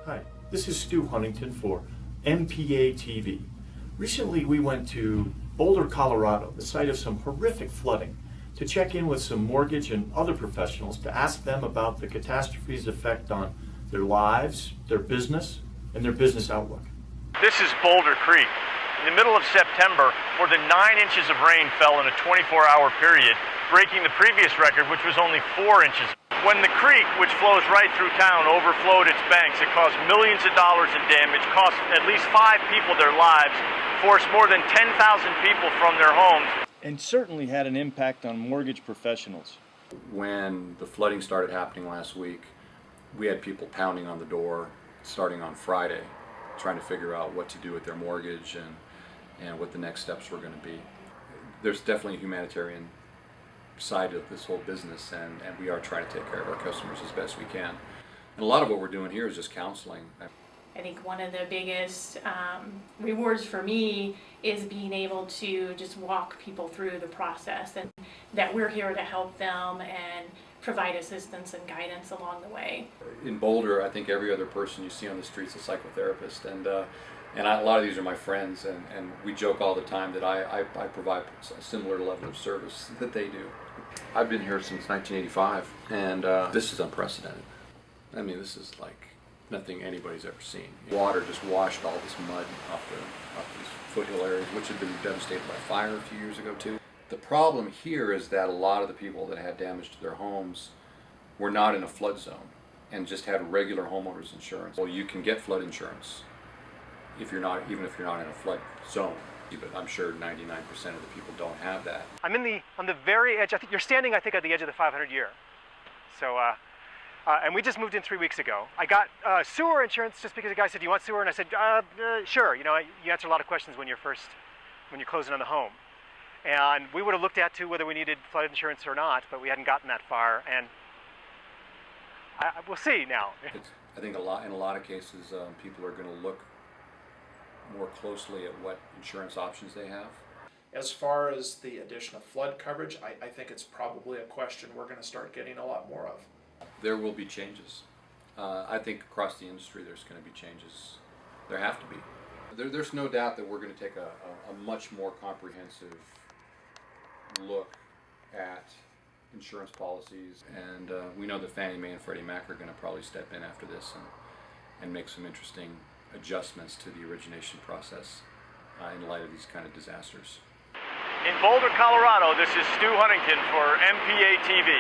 Hi, this is Stu Huntington for MPA TV. Recently we went to Boulder, Colorado, the site of some horrific flooding, to check in with some mortgage and other professionals to ask them about the catastrophe's effect on their lives, their business, and their business outlook. This is Boulder Creek. In the middle of September, more than 9 inches of rain fell in a 24-hour period, breaking the previous record, which was only 4 inches. When the creek, which flows right through town, overflowed its banks, it caused millions of dollars in damage, cost at least 5 people their lives, forced more than 10,000 people from their homes, and certainly had an impact on mortgage professionals. When the flooding started happening last week, we had people pounding on the door starting on Friday, trying to figure out what to do with their mortgage and what the next steps were going to be. There's definitely a humanitarian side of this whole business, and we are trying to take care of our customers as best we can. And a lot of what we're doing here is just counseling. I think one of the biggest rewards for me is being able to just walk people through the process, and that we're here to help them and provide assistance and guidance along the way. In Boulder, I think every other person you see on the streets is a psychotherapist, and a lot of these are my friends, and we joke all the time that I provide a similar level of service that they do. I've been here since 1985, and this is unprecedented. I mean, this is like nothing anybody's ever seen. Water just washed all this mud off these foothill areas, which had been devastated by fire a few years ago too. The problem here is that a lot of the people that had damage to their homes were not in a flood zone and just had regular homeowners insurance. Well, you can get flood insurance even if you're not in a flood zone. But I'm sure 99% of the people don't have that. I'm on the very edge. I think you're standing, at the edge of the 500 year. So, and we just moved in 3 weeks ago. I got sewer insurance just because the guy said, "Do you want sewer?" And I said, "Sure." You know, you answer a lot of questions when you're closing on the home. And we would have looked at too whether we needed flood insurance or not, but we hadn't gotten that far. And we'll see now. I think in a lot of cases, people are going to look more closely at what insurance options they have. As far as the addition of flood coverage, I think it's probably a question we're going to start getting a lot more of. There will be changes. I think across the industry there's going to be changes. There have to be. There's no doubt that we're going to take a much more comprehensive look at insurance policies, and we know that Fannie Mae and Freddie Mac are going to probably step in after this and make some interesting adjustments to the origination process in light of these kind of disasters. In Boulder, Colorado, this is Stu Huntington for MPA TV.